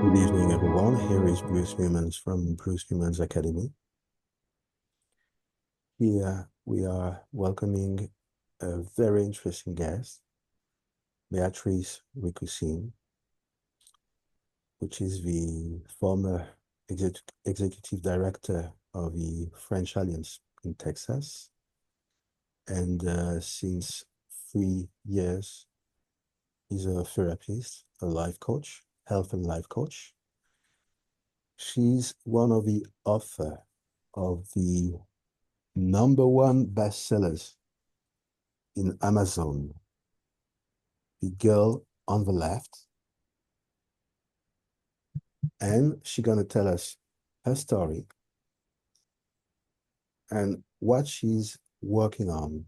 Good evening, everyone. Here is Bruce Newmans from Bruce Newmans Academy. Here we are welcoming a very interesting guest, Beatrice Recoussine, which is the former executive director of the French Alliance in Texas. And since 3 years, is a therapist, a life coach, health and life coach. She's one of the author of the #1 bestsellers in Amazon, The Girl on the Left. And she's gonna tell us her story and what she's working on.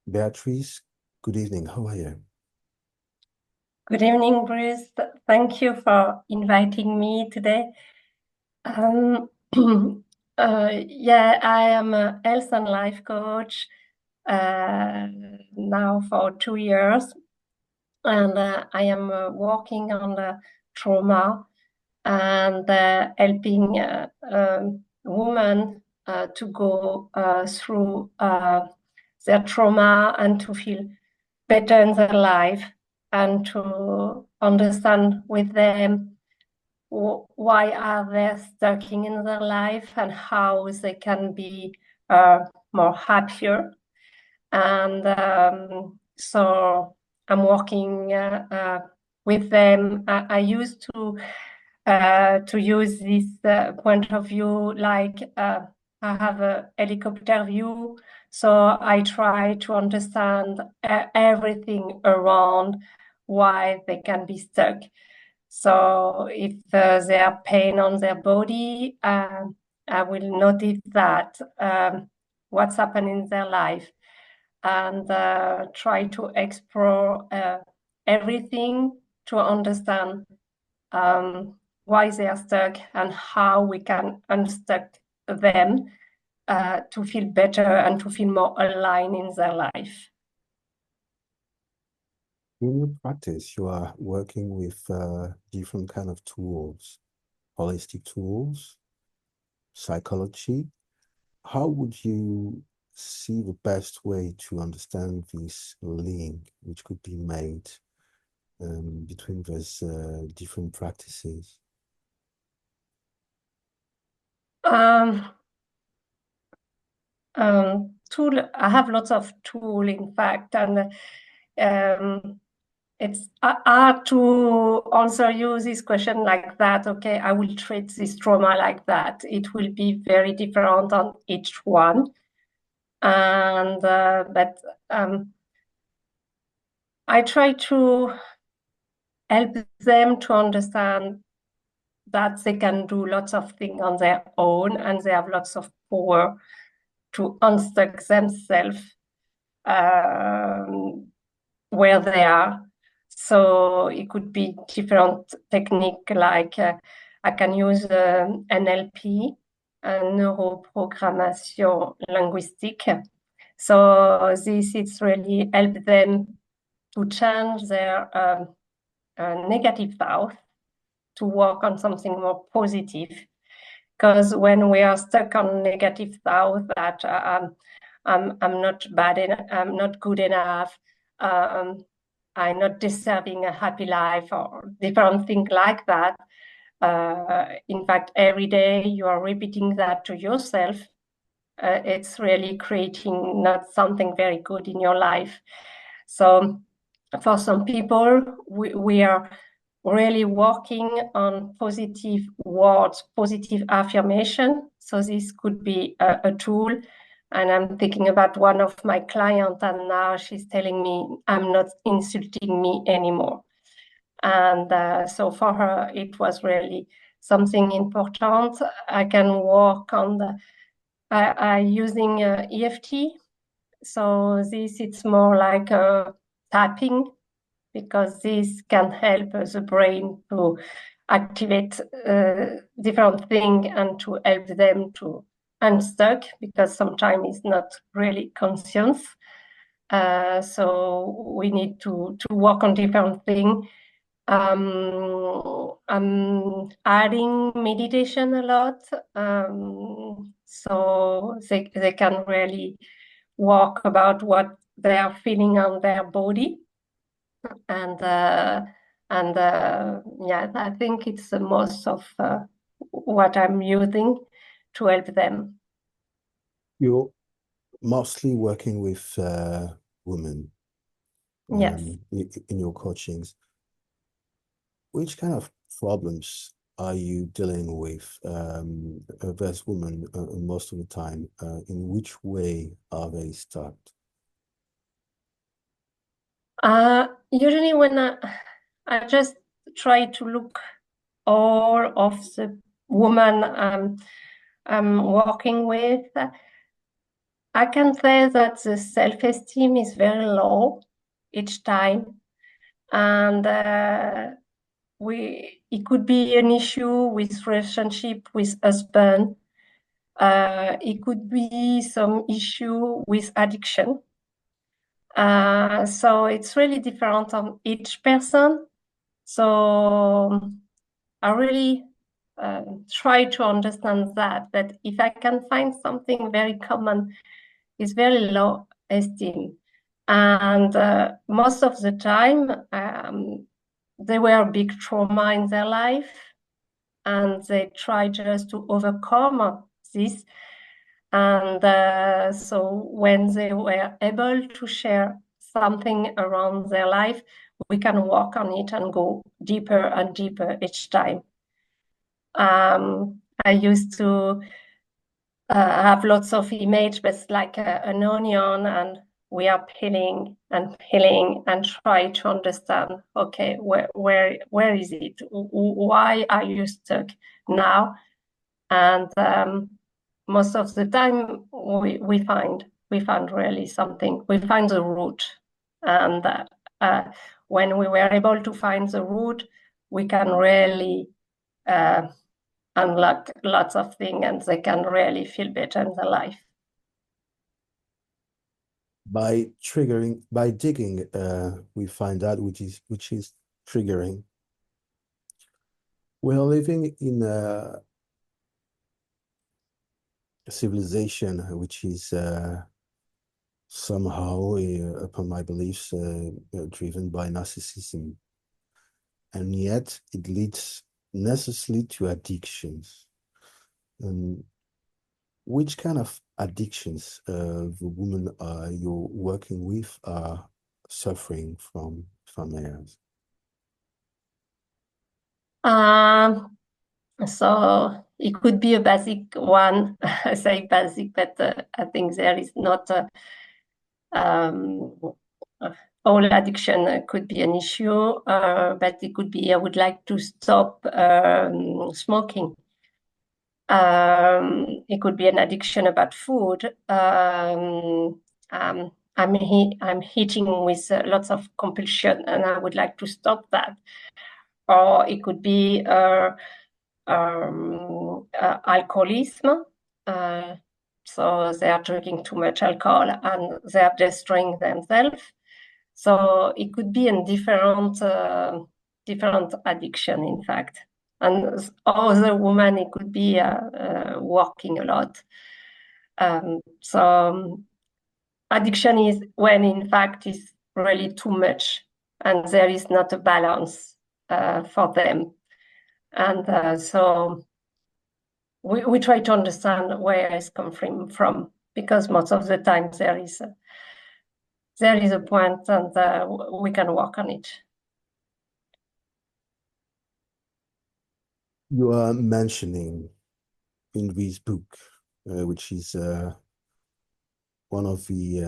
Beatrice, good evening. How are you? Good evening, Bruce. Thank you for inviting me today. Yeah, I am a health and life coach now for 2 years, and I am working on the trauma and helping women to go through their trauma and to feel better in their life and to understand with them why are they stuck in their life and how they can be more happier. And so I'm working with them. I used to use this point of view, like I have a helicopter view, so I try to understand everything around why they can be stuck. So if they have pain on their body, I will notice that what's happening in their life and try to explore everything to understand why they are stuck and how we can unstuck them to feel better and to feel more aligned in their life. In your practice, you are working with different kind of tools, holistic tools, psychology. How would you see the best way to understand this link which could be made between those different practices? I have lots of tools, in fact, and it's hard to answer you this question like that. Okay, I will treat this trauma like that. It will be very different on each one, and but I try to help them to understand that they can do lots of things on their own and they have lots of power to unstuck themselves where they are. So it could be different technique, like I can use NLP, neuroprogrammation linguistique. So this is really help them to change their negative thoughts to work on something more positive. Because when we are stuck on negative thoughts that I'm not bad enough, I'm not good enough, I'm not deserving a happy life, or different things like that. In fact, every day you are repeating that to yourself. It's really creating not something very good in your life. So for some people, we are really working on positive words, positive affirmation. So this could be a tool. And I'm thinking about one of my clients, and now she's telling me, I'm not insulting me anymore. And so for her, it was really something important. I can work on using EFT. So this, it's more like a tapping, because this can help the brain to activate different things and to help them to unstuck, because sometimes it's not really conscious. So we need to work on different things I'm adding meditation a lot, so they can really walk about what they are feeling on their body, and yeah, I think it's the most of what I'm using to help them. You're mostly working with women Yes. in your coachings. Which kind of problems are you dealing with as women most of the time? In which way are they stuck? Usually when I just try to look all of the women I'm working with, I can say that the self-esteem is very low each time, and it could be an issue with relationship with husband. It could be some issue with addiction. So it's really different on each person. So I really try to understand that if I can find something very common, it's very low esteem. And most of the time, they were big trauma in their life, and they try just to overcome this. And so when they were able to share something around their life, we can work on it and go deeper and deeper each time. I used to have lots of image, but it's like an onion, and we are peeling and try to understand, okay, where is it? Why are you stuck now? And most of the time we find really something. We find the root, and when we were able to find the root, we can really unlock lots of things, and they can really feel better in their life. By digging, we find out which is triggering. We're living in a civilization which is somehow, upon my beliefs, driven by narcissism, and yet it leads necessarily to addictions. And which kind of addictions the women you're working with are suffering from theirs? So it could be a basic one. I say basic, but I think there is not um, all addiction could be an issue, but it could be I would like to stop smoking. It could be an addiction about food. I'm eating with lots of compulsion, and I would like to stop that. Or it could be alcoholism. So they are drinking too much alcohol and they are destroying themselves. So it could be in different addiction, in fact. And other women, it could be working a lot. So addiction is when, in fact, it's really too much and there is not a balance for them. And so we try to understand where it's coming from, because most of the time there is a point, and we can work on it. You are mentioning in this book, which is one of the,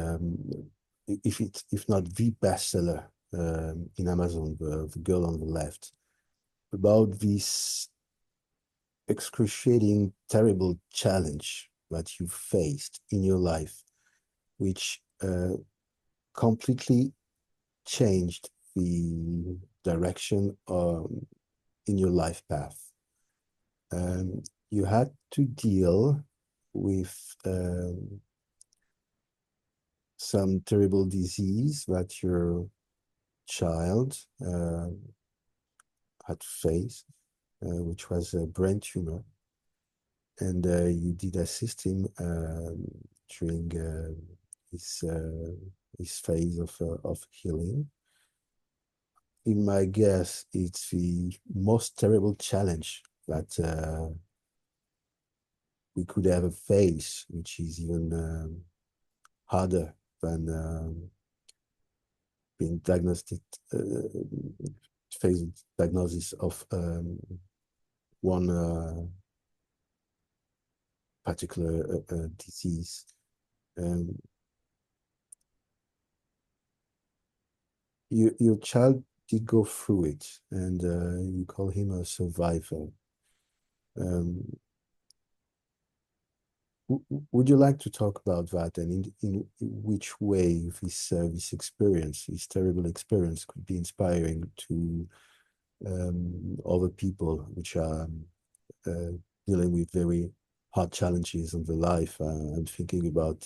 if not the bestseller in Amazon, the Girl on the Left, about this excruciating, terrible challenge that you faced in your life, which completely changed the direction in your life path. You had to deal with some terrible disease that your child had faced, which was a brain tumor. And you did assist him during his phase of healing. In my guess, it's the most terrible challenge that we could ever face, which is even harder than being diagnosed, face diagnosis of one particular disease. Your child did go through it, and you call him a survivor. Would you like to talk about that, and in which way this experience, this terrible experience, could be inspiring to other people which are dealing with very hard challenges in their life? I'm thinking about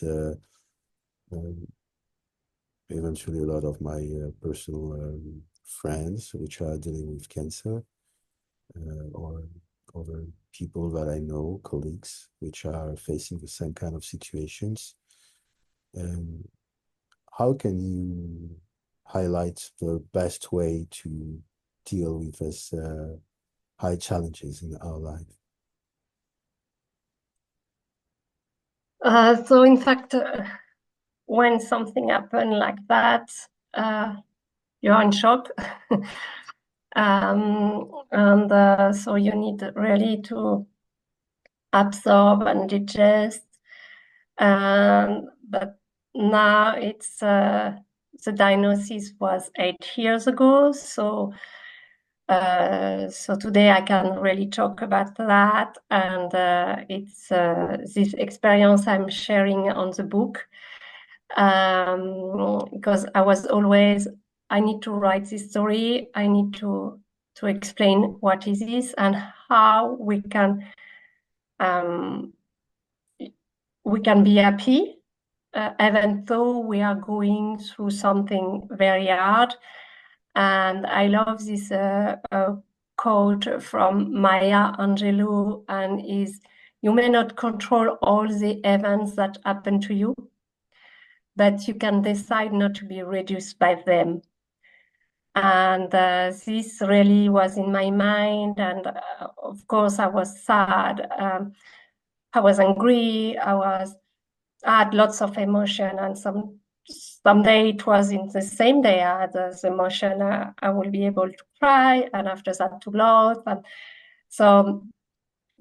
eventually a lot of my personal friends which are dealing with cancer, or other people that I know, colleagues, which are facing the same kind of situations. How can you highlight the best way to deal with these high challenges in our life? So in fact, when something happened like that, you're in shock. And so you need really to absorb and digest. But now it's the diagnosis was 8 years ago, so today I can really talk about that, and it's this experience I'm sharing on the book, because I need to write this story. I need to explain what is this and how we can be happy, even though we are going through something very hard. And I love this quote from Maya Angelou, and is, "You may not control all the events that happen to you, but you can decide not to be reduced by them." And this really was in my mind. And of course, I was sad. I was angry. I had lots of emotion, and someday it was in the same day I had this emotion. I will be able to cry, and after that to laugh. And so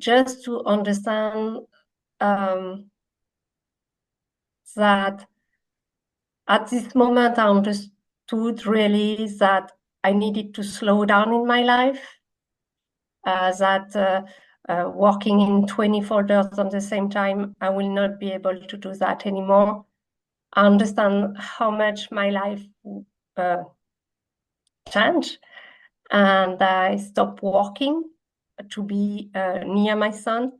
just to understand that at this moment I understood really that I needed to slow down in my life, that working in 20 folders at the same time, I will not be able to do that anymore. I understand how much my life changed, and I stopped working to be near my son,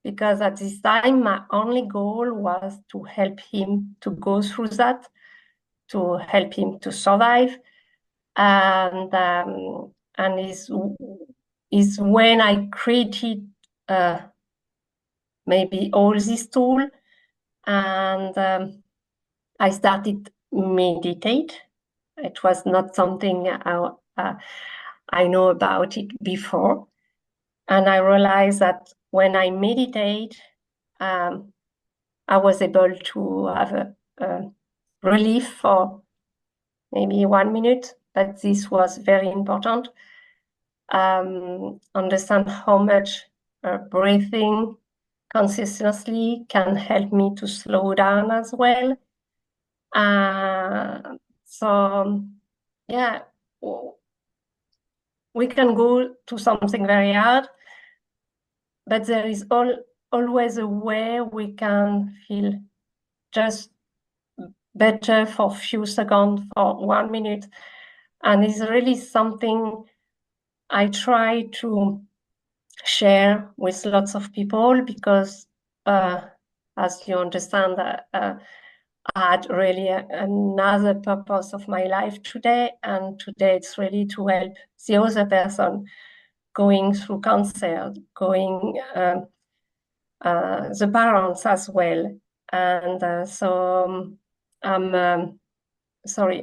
because at this time my only goal was to help him to go through that, to help him to survive, and is when I created maybe all this tool, and I started meditate. It was not something I know about it before. And I realized that when I meditate, I was able to have a relief for maybe 1 minute, but this was very important. Understand how much breathing consistently can help me to slow down as well. So yeah, we can go to something very hard, but there is always a way we can feel just better for a few seconds, for 1 minute. And it's really something I try to share with lots of people, because as you understand, had really another purpose of my life today. And today it's really to help the other person going through cancer, the parents as well. And so I'm sorry,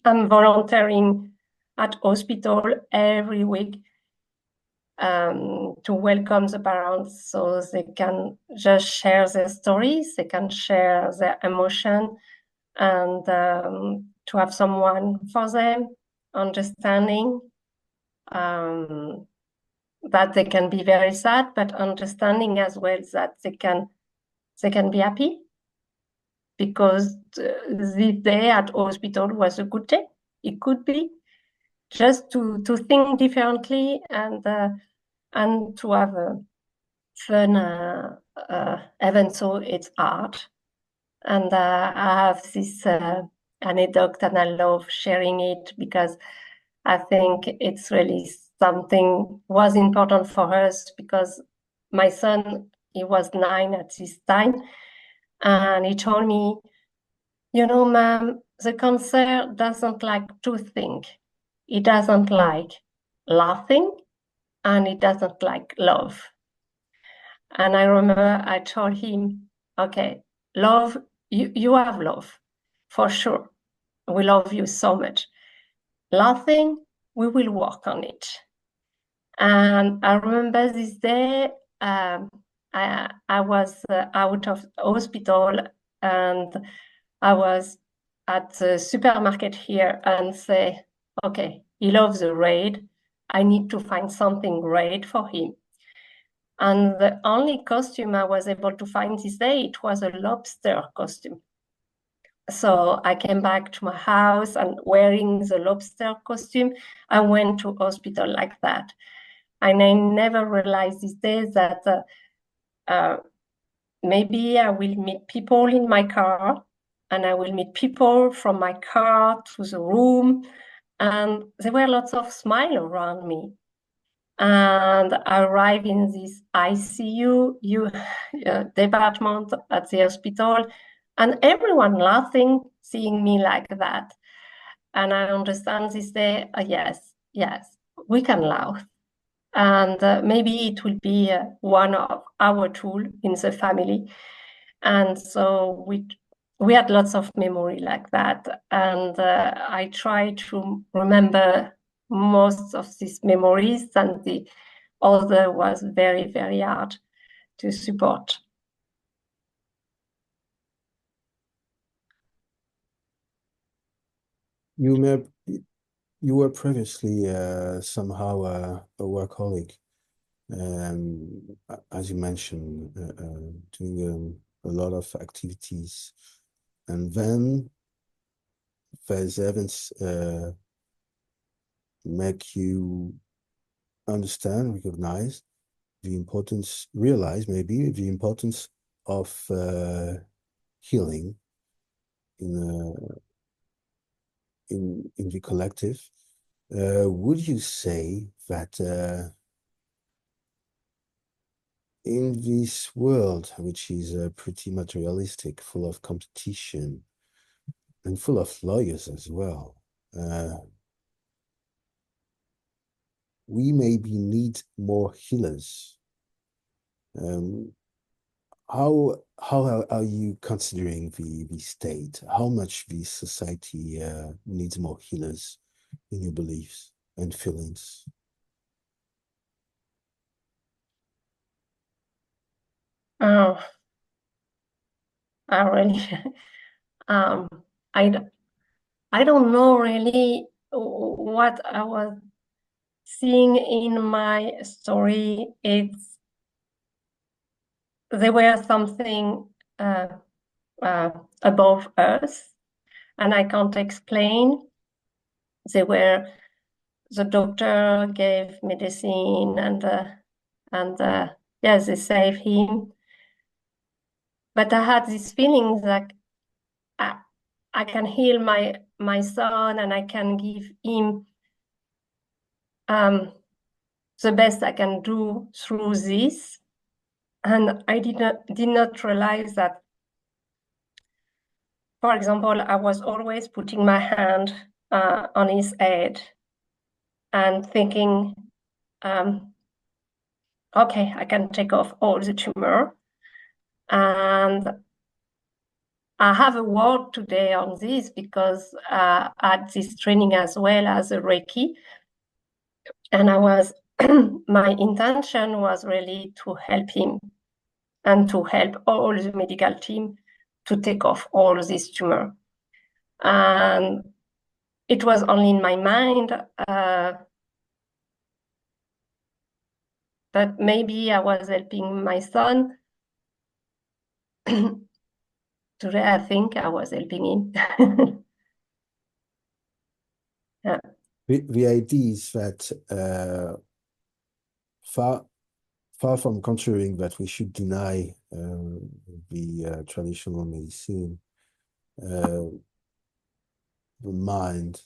I'm volunteering at hospital every week to welcome the parents so they can just share their stories, they can share their emotion, and to have someone for them, understanding that they can be very sad, but understanding as well that they can be happy, because this day at hospital was a good day. It could be just to think differently and to have a fun even so it's art. And I have this anecdote and I love sharing it because I think it's really something was important for us, because my son, he was 9 at this time, and he told me, you know, ma'am, the cancer doesn't like two things. It doesn't like laughing and it doesn't like love. And I remember I told him, okay, love, you have love, for sure. We love you so much. Laughing, we will work on it. And I remember this day, I was out of hospital and I was at the supermarket here and say, okay, he loves the red. I need to find something red for him. And the only costume I was able to find this day, it was a lobster costume. So I came back to my house and wearing the lobster costume, I went to hospital like that. And I never realized these days that maybe I will meet people in my car and I will meet people from my car to the room. And there were lots of smiles around me. And I arrived in this ICU department at the hospital, and everyone laughing, seeing me like that. And I understand this day, yes, we can laugh. And maybe it will be one of our tools in the family. And so we had lots of memory like that. And I try to remember most of these memories, and the other was very, very hard to support. You may, you were previously somehow a workaholic, as you mentioned, doing a lot of activities, and then these events make you understand, recognize the importance, realize maybe the importance of healing in in the collective. Would you say that in this world, which is pretty materialistic, full of competition and full of lawyers as well, we maybe need more healers? Um, how are you considering the state? How much the society needs more healers in your beliefs and feelings? Oh, I really, um, I, I don't know really what I was seeing in my story. There were something uh, above us, and I can't explain. They were the doctor gave medicine and yes, they saved him. But I had this feeling that I, I can heal my son and I can give him the best I can do through this. And I did not realize that for example, I was always putting my hand on his head and thinking, okay, I can take off all the tumor. And I have a word today on this because I had this training as well as a Reiki. And my intention was really to help him and to help all the medical team to take off all this tumor. And it was only in my mind that maybe I was helping my son. Today, I think I was helping him. Yeah. The idea is that far from considering that we should deny the traditional medicine, the mind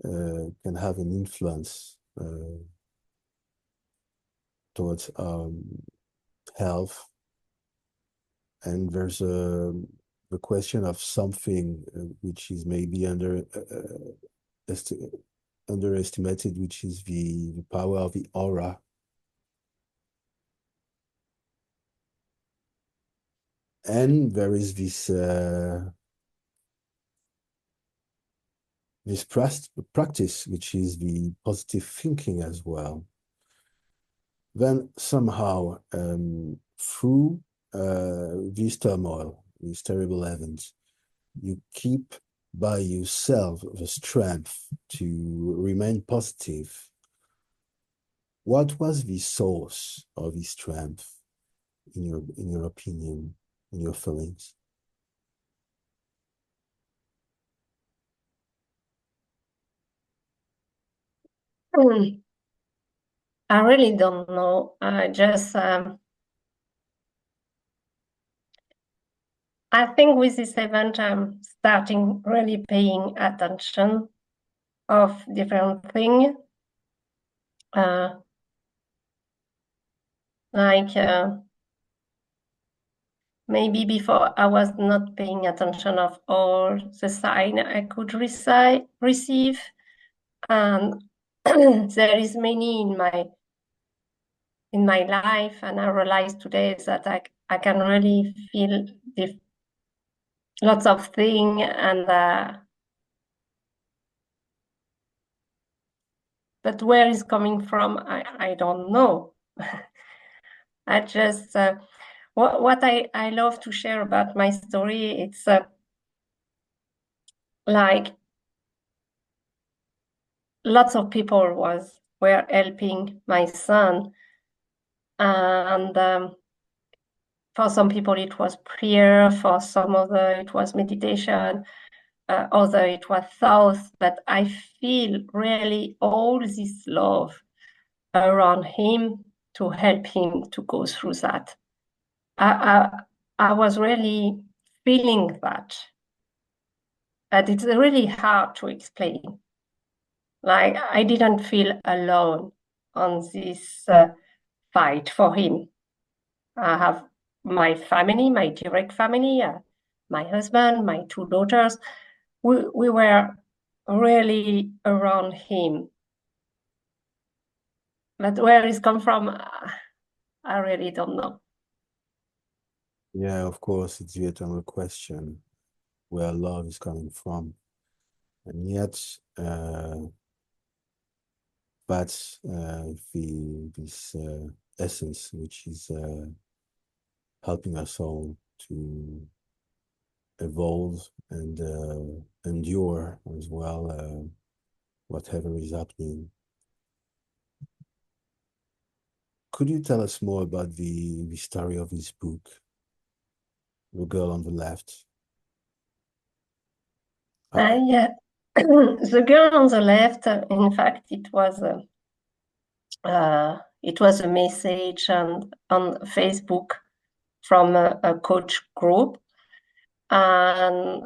can have an influence towards health, and there's the question of something which is maybe underestimated, which is the power of the aura. And there is this practice, which is the positive thinking as well. Then somehow, through this turmoil, these terrible events, you keep by yourself the strength to remain positive. What was the source of this strength, in your opinion, in your feelings? I really don't know. I think with this event, I'm starting really paying attention of different things. Maybe before I was not paying attention of all the sign I could receive. And there is many in my life, and I realize today that I can really feel lots of things, and but where it's coming from, I don't know. I just what I love to share about my story, it's like lots of people were helping my son, and for some people it was prayer, for some other it was meditation, other it was thoughts. But I feel really all this love around him to help him to go through that. I was really feeling that, and it's really hard to explain. Like, I didn't feel alone on this fight for him. I have my family, my direct family, my husband, my two daughters. We were really around him. But where it's come from, I really don't know. Yeah, of course, it's the eternal question, where love is coming from. And yet, that's this essence which is helping us all to evolve and endure as well, whatever is happening. Could you tell us more about the story of this book, The Girl on the Left? Yeah, the girl on the left, in fact, it was a message on Facebook from a coach group, and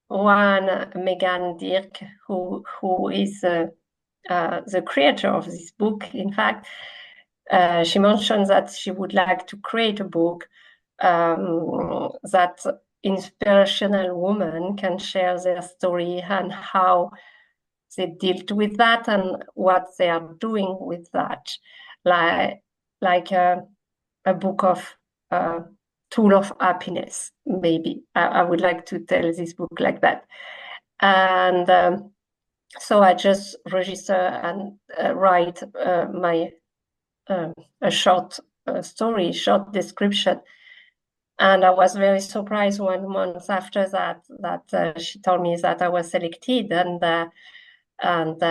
one Megan Dirk, who is the creator of this book. In fact, she mentioned that she would like to create a book that inspirational women can share their story and how they dealt with that and what they are doing with that, like a book of tool of happiness. Maybe I would like to tell this book like that, and so I just register and write my a short story, short description. And I was very surprised 1 month after that she told me that I was selected, and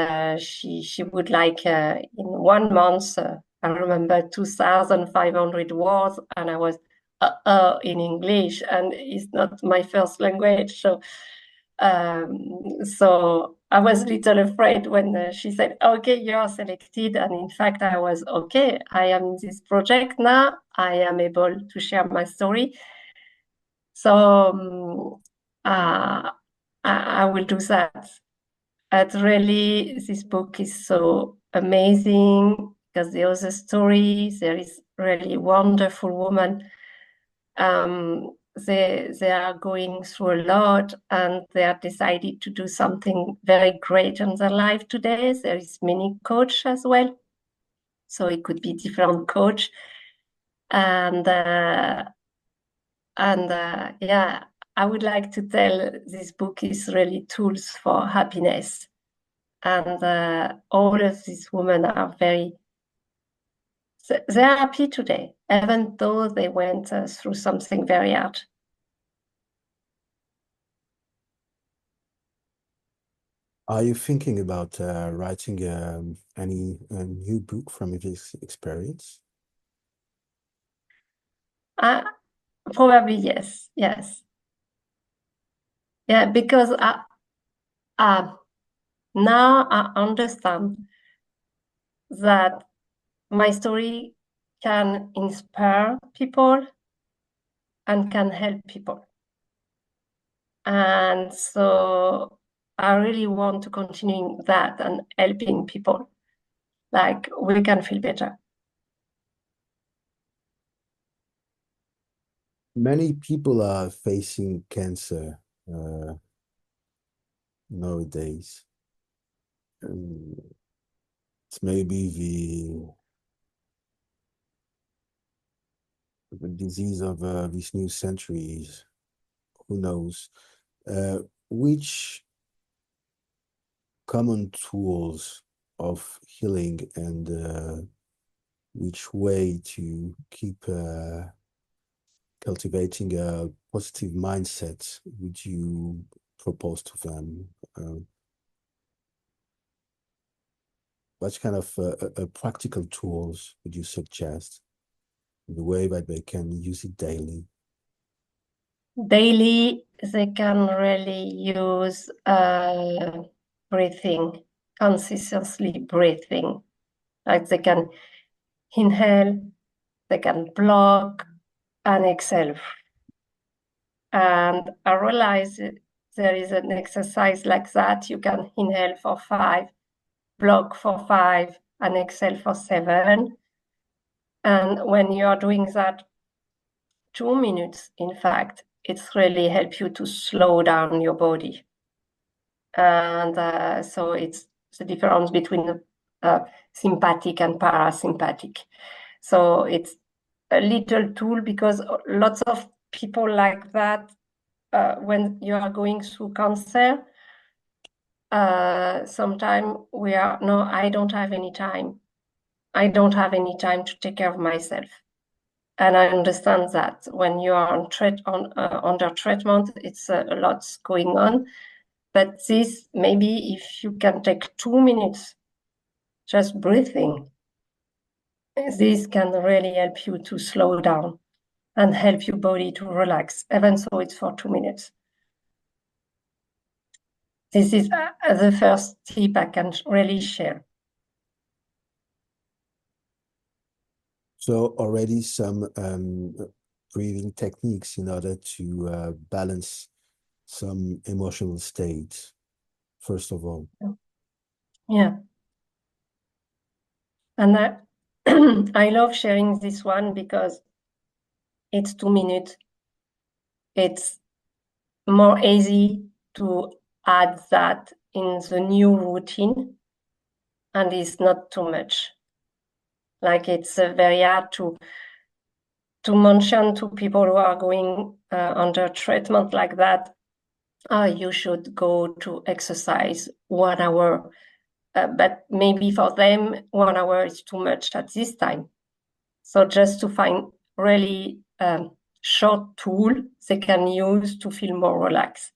she would like in 1 month. I remember 2,500 words, and I was in English, and it's not my first language, so I was a little afraid when she said, "Okay, you are selected." And in fact, I was okay. I am in this project now. I am able to share my story. So I will do that. But really, this book is so amazing because the other stories, there is really wonderful woman. They are going through a lot, and they have decided to do something very great in their life today. There is many coach as well, so it could be different coach, and yeah, I would like to tell this book is really tools for happiness, and all of these women are they're happy today, even though they went through something very hard. Are you thinking about writing any new book from this experience? Probably yes, yes. Yeah, because now I understand that my story can inspire people and can help people. And so I really want to continue that and helping people, like we can feel better. Many people are facing cancer uh, nowadays. It's maybe the disease of these new centuries. Who knows? Uh, which common tools of healing and which way to keep cultivating a positive mindset would you propose to them? What kind of practical tools would you suggest in the way that they can use it daily? Daily, they can really use breathing, consistently breathing. Like they can inhale, they can block and exhale. And I realize there is an exercise like that. You can inhale for 5, block for 5, and exhale for 7. And when you are doing that 2 minutes, in fact, it's really help you to slow down your body. And so it's the difference between sympathetic and parasympathetic. So it's a little tool because lots of people like that, when you are going through cancer, sometimes we are, no, I don't have any time. I don't have any time to take care of myself. And I understand that when you are under treatment, it's a lot going on. But this, maybe if you can take 2 minutes just breathing, this can really help you to slow down and help your body to relax, even so it's for 2 minutes. This is the first tip I can really share. So already some breathing techniques in order to balance some emotional states, first of all. Yeah. And I love sharing this one because it's 2 minutes. It's more easy to add that in the new routine, and it's not too much. Like it's very hard to mention to people who are going under treatment like that, you should go to exercise 1 hour. But maybe for them, 1 hour is too much at this time. So just to find really short tool they can use to feel more relaxed.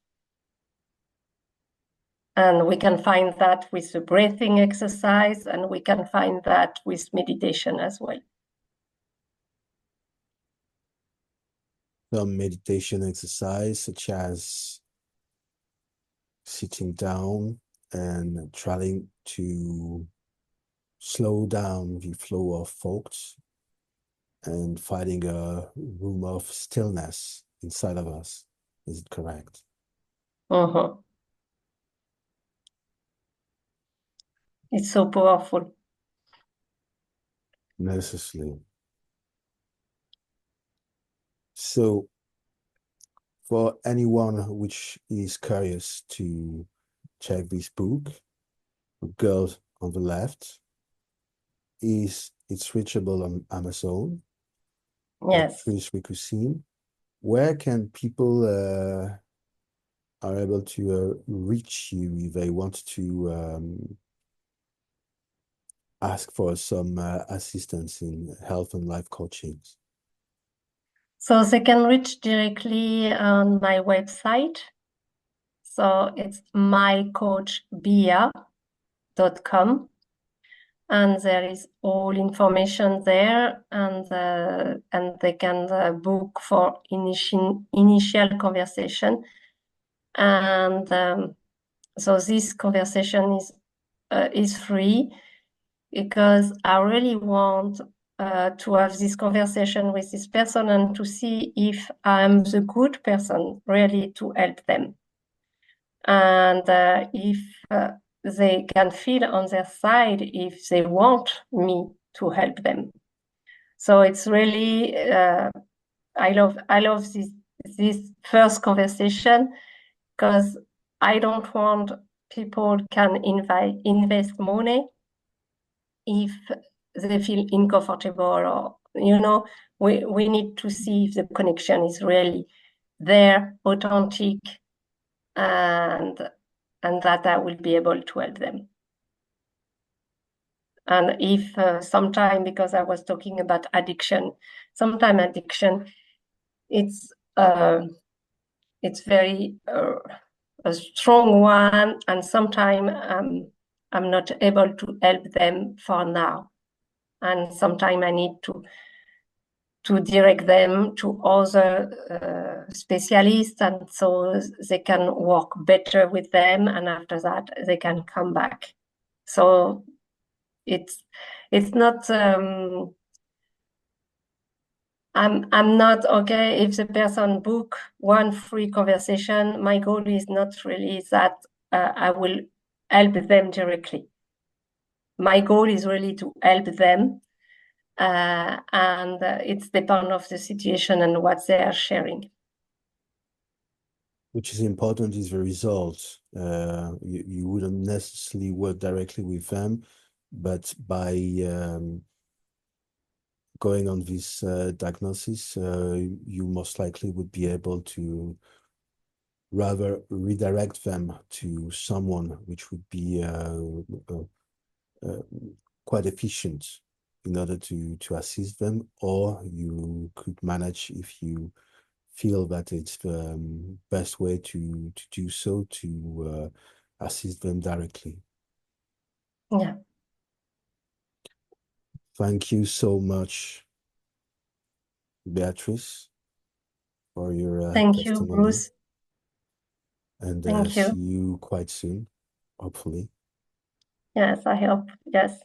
And we can find that with the breathing exercise, and we can find that with meditation as well. Some meditation exercise, such as sitting down and trying to slow down the flow of thoughts and finding a room of stillness inside of us. Is it correct? Mm-hmm. It's so powerful. Necessarily. So for anyone which is curious to check this book, Girls on the Left, it's reachable on Amazon. Yes. Beatrice Recoussine. Where can people are able to reach you if they want to ask for some assistance in health and life coaching? So they can reach directly on my website. So it's mycoachbia.com. And there is all information there, and they can book for initial conversation. And so this conversation is free, because I really want to have this conversation with this person and to see if I'm the good person really to help them. And if they can feel on their side if they want me to help them. So it's really I love this first conversation, because I don't want people can invest money if they feel uncomfortable, or we need to see if the connection is really there, authentic, and that I will be able to help them. And if sometime, because I was talking about addiction, sometime addiction, it's very a strong one, and sometimes I'm not able to help them for now, and sometimes I need to direct them to other specialists, and so they can work better with them, and after that they can come back. So it's not I'm not okay if the person book one free conversation. My goal is not really that I will help them directly. My goal is really to help them, and it's depend of the situation and what they are sharing. Which is important is the result. You wouldn't necessarily work directly with them, but by going on this diagnosis, you most likely would be able to rather redirect them to someone which would be quite efficient in order to assist them, or you could manage, if you feel that it's the best way to do so, to assist them directly. Yeah. Thank you so much, Beatrice, for your Thank you, testimony. Bruce. And Thank see you. you quite soon, hopefully. Yes, I hope. Yes.